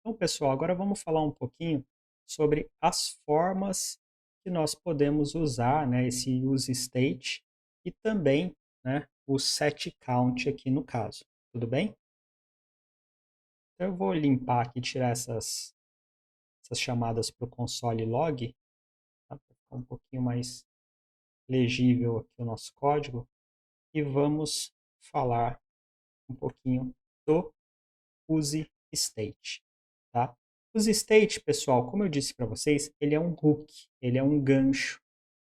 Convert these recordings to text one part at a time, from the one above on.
Então, pessoal, agora vamos falar um pouquinho sobre as formas que nós podemos usar, né, esse use state e também, né, o set count aqui no caso. Tudo bem? Então, eu vou limpar aqui, tirar essas chamadas para o console log, tá, para ficar um pouquinho mais legível aqui o nosso código, e vamos falar um pouquinho do use state, tá? Use state, pessoal, como eu disse para vocês, ele é um hook, ele é um gancho,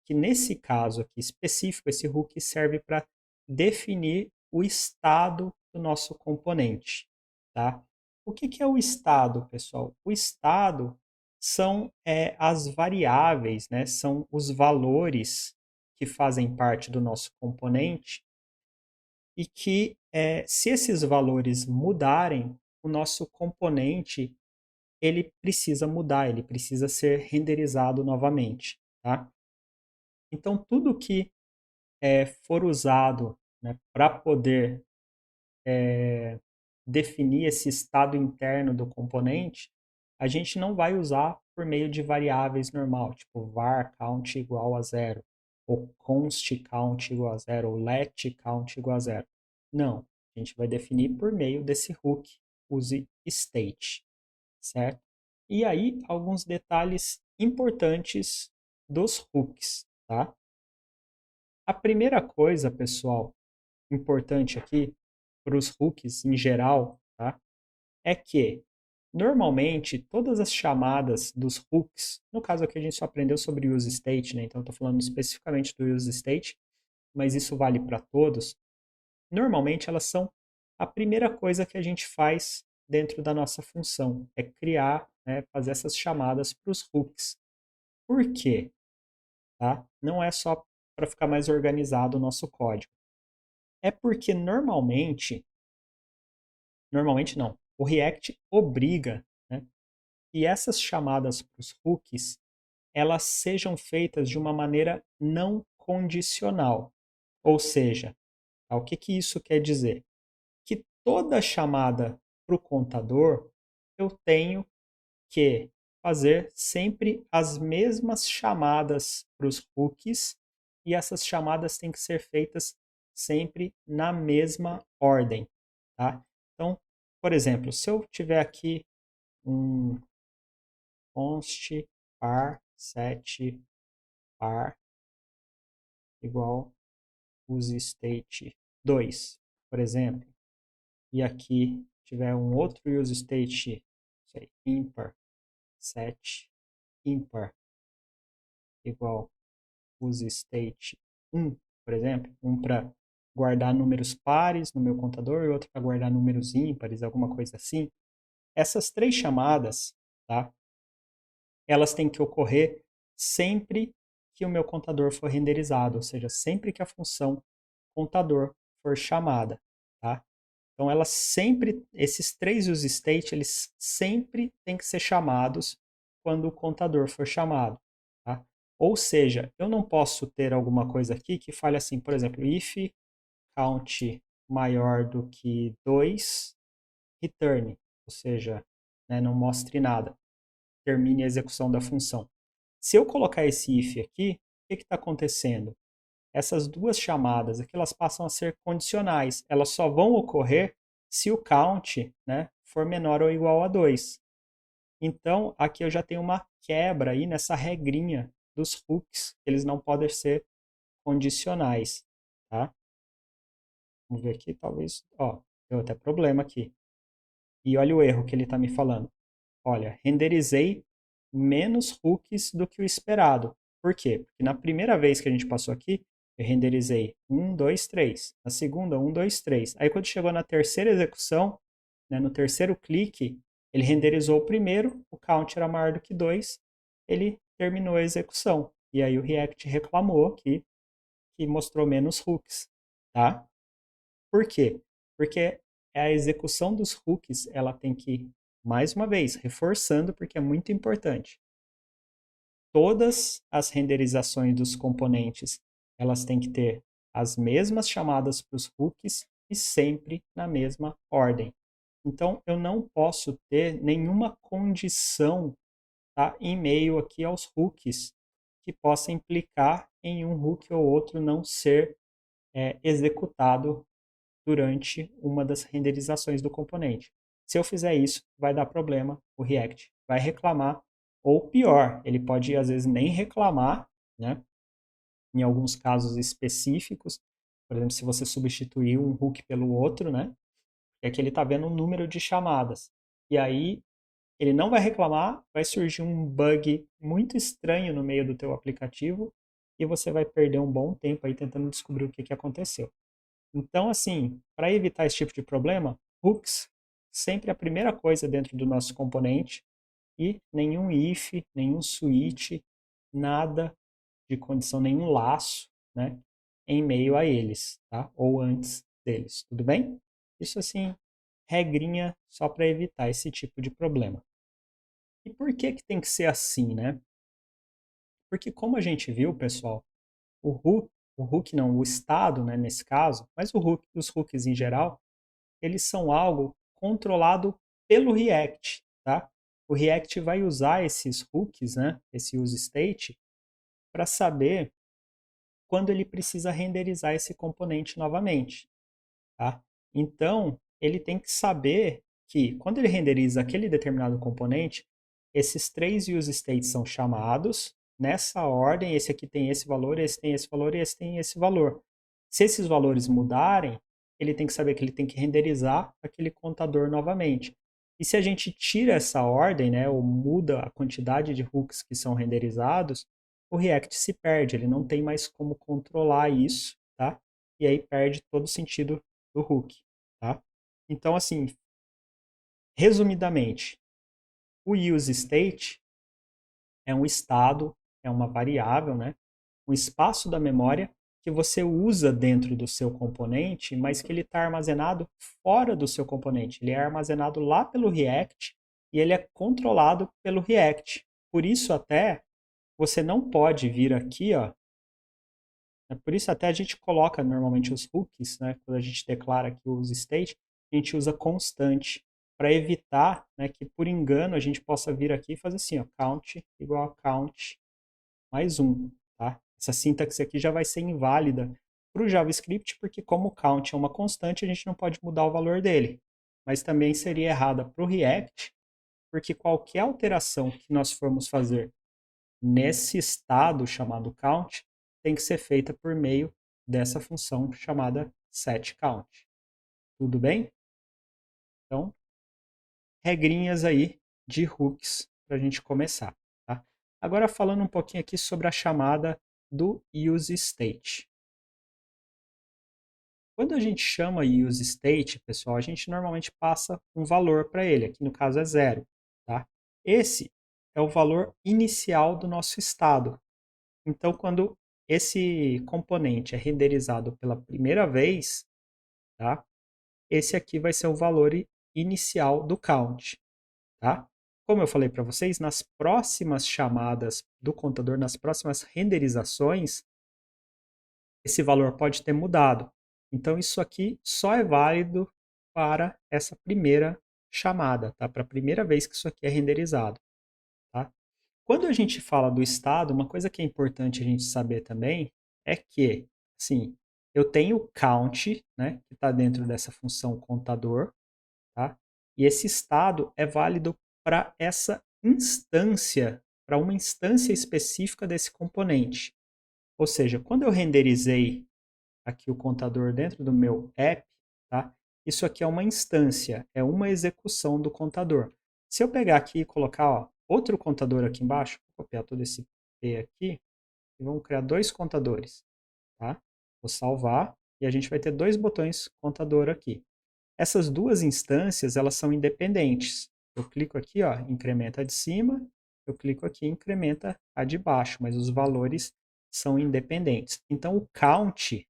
que nesse caso aqui específico, esse hook serve para definir o estado do nosso componente, tá? O que é o estado, pessoal? O estado são as variáveis, né? São os valores que fazem parte do nosso componente e que, se esses valores mudarem, o nosso componente ele precisa mudar, ele precisa ser renderizado novamente, tá? Então, tudo que for usado, né, para poder definir esse estado interno do componente, a gente não vai usar por meio de variáveis normal, tipo var count igual a zero, ou const count igual a zero, ou let count igual a zero. Não, a gente vai definir por meio desse hook, use state, certo? E aí, alguns detalhes importantes dos hooks, tá? A primeira coisa, pessoal, importante aqui para os hooks em geral, tá? É que normalmente todas as chamadas dos hooks, no caso aqui a gente só aprendeu sobre use state, né? Então eu estou falando especificamente do use state, mas isso vale para todos. Normalmente elas são a primeira coisa que a gente faz dentro da nossa função, é criar, né, fazer essas chamadas para os hooks. Por quê? Tá? Não é só para ficar mais organizado o nosso código. É porque normalmente não, o React obriga, né, que essas chamadas para os hooks elas sejam feitas de uma maneira não condicional. Ou seja, tá, o que, que isso quer dizer? Que toda chamada para o contador eu tenho que fazer sempre as mesmas chamadas para os hooks e essas chamadas têm que ser feitas sempre na mesma ordem, tá? Então, por exemplo, se eu tiver aqui um const par set par igual use state 2, por exemplo, e aqui tiver um outro use state, sei, impar set impar igual use state 1, por exemplo, um para guardar números pares no meu contador e outro para guardar números ímpares, alguma coisa assim. Essas três chamadas, tá? Elas têm que ocorrer sempre que o meu contador for renderizado, ou seja, sempre que a função contador for chamada, tá? Então elas sempre, esses três use state, eles sempre têm que ser chamados quando o contador for chamado, tá? Ou seja, eu não posso ter alguma coisa aqui que fale assim, por exemplo, if count maior do que 2, return, ou seja, né, não mostre nada, termine a execução da função. Se eu colocar esse if aqui, o que está acontecendo? Essas duas chamadas aqui, elas passam a ser condicionais. Elas só vão ocorrer se o count, né, for menor ou igual a 2. Então, aqui eu já tenho uma quebra aí nessa regrinha dos hooks, eles não podem ser condicionais, tá? Vamos ver aqui, talvez, ó, deu até problema aqui. E olha o erro que ele está me falando. Olha, renderizei menos hooks do que o esperado. Por quê? Porque na primeira vez que a gente passou aqui, eu renderizei 1, 2, 3. Na segunda, 1, 2, 3. Aí quando chegou na terceira execução, né, no terceiro clique, ele renderizou o primeiro, o count era maior do que 2, ele terminou a execução. E aí o React reclamou que mostrou menos hooks, tá? Por quê? Porque a execução dos hooks, ela tem que, mais uma vez, reforçando porque é muito importante. Todas as renderizações dos componentes, elas têm que ter as mesmas chamadas para os hooks e sempre na mesma ordem. Então, eu não posso ter nenhuma condição, tá, em meio aqui aos hooks que possa implicar em um hook ou outro não ser executado durante uma das renderizações do componente. Se eu fizer isso, vai dar problema, o React vai reclamar, ou pior, ele pode às vezes nem reclamar, né? Em alguns casos específicos, por exemplo, se você substituir um hook pelo outro, né? É que ele está vendo um número de chamadas. E aí ele não vai reclamar, vai surgir um bug muito estranho no meio do teu aplicativo e você vai perder um bom tempo aí tentando descobrir o que, que aconteceu. Então, assim, para evitar esse tipo de problema, hooks sempre a primeira coisa dentro do nosso componente e nenhum if, nenhum switch, nada de condição, nenhum laço, né, em meio a eles, tá? Ou antes deles, tudo bem? Isso assim, regrinha só para evitar esse tipo de problema. E por que que tem que ser assim, né? Porque como a gente viu, pessoal, o hook não, o estado, né, nesse caso, mas os hooks em geral, eles são algo controlado pelo React, tá? O React vai usar esses hooks, né, esse use state, para saber quando ele precisa renderizar esse componente novamente, tá? Então, ele tem que saber que quando ele renderiza aquele determinado componente, esses três use states são chamados nessa ordem, esse aqui tem esse valor, esse tem esse valor e esse tem esse valor. Se esses valores mudarem, ele tem que saber que ele tem que renderizar aquele contador novamente. E se a gente tira essa ordem, né, ou muda a quantidade de hooks que são renderizados, o React se perde, ele não tem mais como controlar isso, tá? E aí perde todo o sentido do hook, tá? Então, assim, resumidamente, o use state é um estado, é uma variável, né? Um espaço da memória que você usa dentro do seu componente, mas que ele está armazenado fora do seu componente. Ele é armazenado lá pelo React e ele é controlado pelo React. Por isso até você não pode vir aqui, ó. Por isso até a gente coloca normalmente os hooks, né? Quando a gente declara aqui os state, a gente usa constante para evitar, né, que por engano a gente possa vir aqui e fazer assim, ó, count igual a count mais um, tá? Essa sintaxe aqui já vai ser inválida para o JavaScript, porque como count é uma constante, a gente não pode mudar o valor dele. Mas também seria errada para o React, porque qualquer alteração que nós formos fazer nesse estado chamado count tem que ser feita por meio dessa função chamada setCount. Tudo bem? Então, regrinhas aí de hooks para a gente começar. Tá? Agora falando um pouquinho aqui sobre a chamada do useState. Quando a gente chama useState, pessoal, a gente normalmente passa um valor para ele, aqui no caso é 0. Tá? Esse é o valor inicial do nosso estado. Então, quando esse componente é renderizado pela primeira vez, tá? Esse aqui vai ser o valor inicial do count. Tá? Como eu falei para vocês, nas próximas chamadas do contador, nas próximas renderizações, esse valor pode ter mudado. Então, isso aqui só é válido para essa primeira chamada, tá? Para a primeira vez que isso aqui é renderizado. Tá? Quando a gente fala do estado, uma coisa que é importante a gente saber também é que, assim, eu tenho o count, né, que está dentro dessa função contador, tá? E esse estado é válido para essa instância, para uma instância específica desse componente. Ou seja, quando eu renderizei aqui o contador dentro do meu app, tá? Isso aqui é uma instância, é uma execução do contador. Se eu pegar aqui e colocar, ó, outro contador aqui embaixo, vou copiar todo esse P aqui, e vamos criar dois contadores, tá? Vou salvar e a gente vai ter dois botões contador aqui. Essas duas instâncias, elas são independentes. Eu clico aqui, ó, incrementa a de cima, eu clico aqui, incrementa a de baixo, mas os valores são independentes. Então, o count,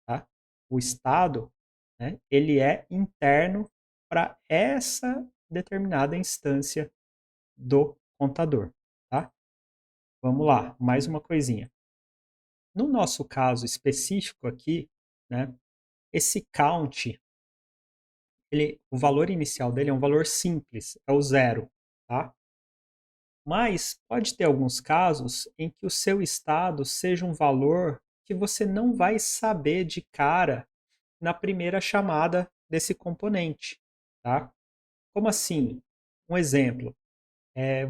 tá? O estado, né, ele é interno para essa determinada instância do contador, tá? Vamos lá, mais uma coisinha. No nosso caso específico aqui, né, esse count o valor inicial dele é um valor simples, é o zero, tá? Mas pode ter alguns casos em que o seu estado seja um valor que você não vai saber de cara na primeira chamada desse componente, tá? Como assim? Um exemplo,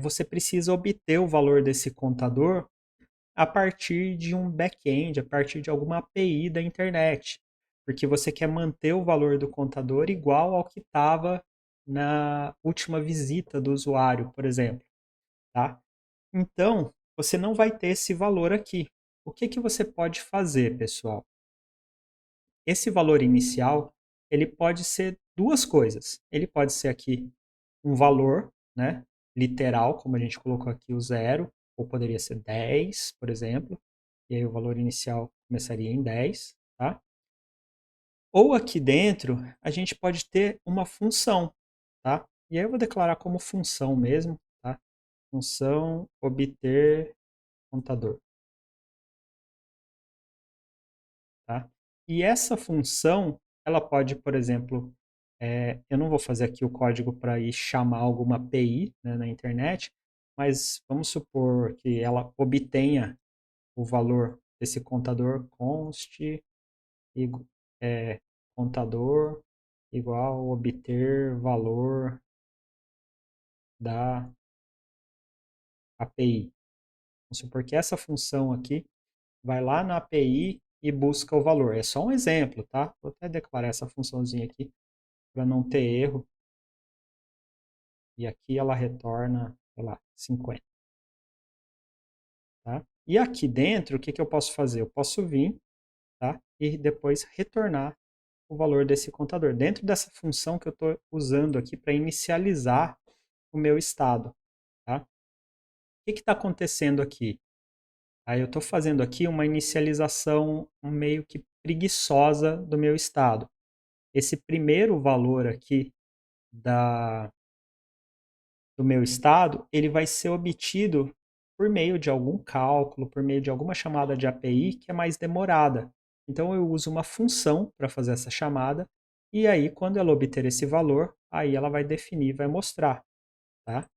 você precisa obter o valor desse contador a partir de um back-end, a partir de alguma API da internet, porque você quer manter o valor do contador igual ao que estava na última visita do usuário, por exemplo, tá? Então, você não vai ter esse valor aqui. O que que você pode fazer, pessoal? Esse valor inicial, ele pode ser duas coisas. Ele pode ser aqui um valor, né, literal, como a gente colocou aqui o zero, ou poderia ser 10, por exemplo, e aí o valor inicial começaria em 10, tá? Ou aqui dentro, a gente pode ter uma função, tá? E aí eu vou declarar como função mesmo, tá? Função obter contador, tá? E essa função, ela pode, por exemplo, eu não vou fazer aqui o código para ir chamar alguma API, né, na internet, mas vamos supor que ela obtenha o valor desse contador const é, contador igual obter valor da API. Vamos supor que essa função aqui vai lá na API e busca o valor. É só um exemplo, tá? Vou até declarar essa funçãozinha aqui para não ter erro. E aqui ela retorna, sei lá, 50. Tá? E aqui dentro, o que, que eu posso fazer? Eu posso vir, tá? E depois retornar o valor desse contador. Dentro dessa função que eu estou usando aqui para inicializar o meu estado. Tá? O que está acontecendo aqui? Aí eu estou fazendo aqui uma inicialização meio que preguiçosa do meu estado. Esse primeiro valor aqui do meu estado, ele vai ser obtido por meio de algum cálculo, por meio de alguma chamada de API que é mais demorada. Então eu uso uma função para fazer essa chamada e aí quando ela obter esse valor, aí ela vai definir, vai mostrar, tá?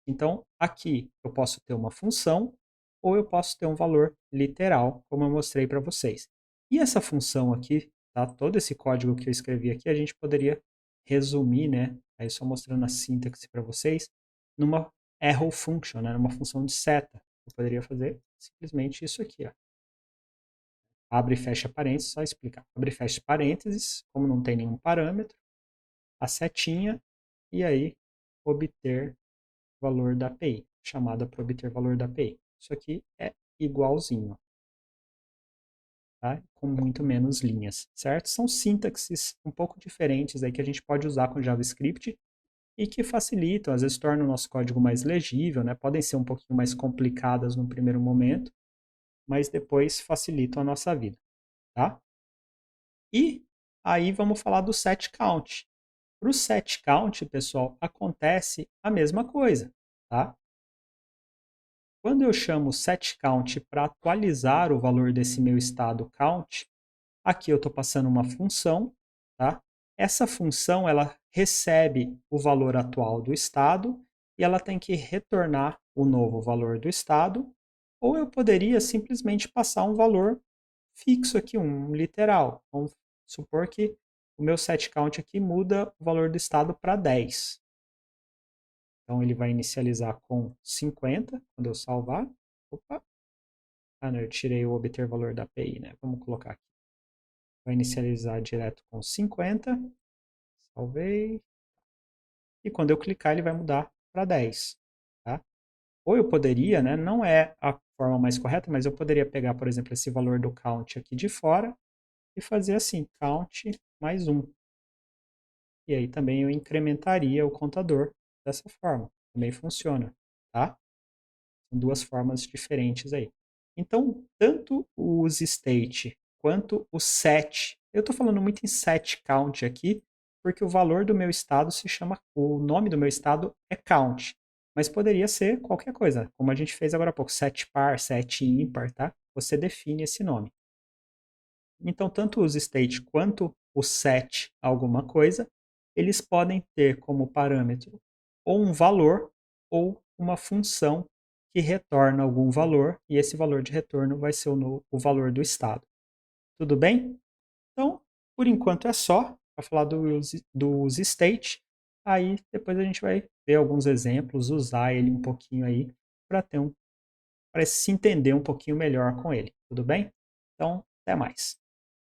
Então aqui eu posso ter uma função ou eu posso ter um valor literal, como eu mostrei para vocês. E essa função aqui, tá? Todo esse código que eu escrevi aqui, a gente poderia resumir, né? Aí só mostrando a sintaxe para vocês, numa arrow function, né? Numa função de seta. Eu poderia fazer simplesmente isso aqui, ó. Abre e fecha parênteses, só explicar. Abre e fecha parênteses, como não tem nenhum parâmetro, a setinha, e aí obter valor da API, chamada para obter valor da API. Isso aqui é igualzinho, tá? Com muito menos linhas, certo? São sintaxes um pouco diferentes aí que a gente pode usar com JavaScript e que facilitam, às vezes tornam o nosso código mais legível, né? Podem ser um pouquinho mais complicadas no primeiro momento, mas depois facilitam a nossa vida, tá? E aí vamos falar do set count. Para o set count, pessoal, acontece a mesma coisa, tá? Quando eu chamo setCount para atualizar o valor desse meu estado count, aqui eu estou passando uma função, tá? Essa função ela recebe o valor atual do estado e ela tem que retornar o novo valor do estado, ou eu poderia simplesmente passar um valor fixo aqui, um literal. Vamos supor que o meu setCount aqui muda o valor do estado para 10. Então ele vai inicializar com 50 quando eu salvar. Opa, não, eu tirei o obter valor da API, né? Vamos colocar aqui. Vai inicializar direto com 50. Salvei. E quando eu clicar, ele vai mudar para 10. Tá? Ou eu poderia, né? Não é a forma mais correta, mas eu poderia pegar, por exemplo, esse valor do count aqui de fora e fazer assim, count mais 1. E aí também eu incrementaria o contador dessa forma. Também funciona, tá? São duas formas diferentes aí. Então, tanto o useState quanto o set, eu estou falando muito em set count aqui, porque o valor do meu estado se chama, o nome do meu estado é count, mas poderia ser qualquer coisa, como a gente fez agora há pouco, set par, set ímpar, tá? Você define esse nome. Então, tanto o useState quanto o set alguma coisa eles podem ter como parâmetro ou um valor ou uma função que retorna algum valor, e esse valor de retorno vai ser o valor do estado. Tudo bem? Então, por enquanto é só para falar dos state. Aí depois a gente vai ver alguns exemplos, usar ele um pouquinho aí para para se entender um pouquinho melhor com ele. Tudo bem? Então, até mais.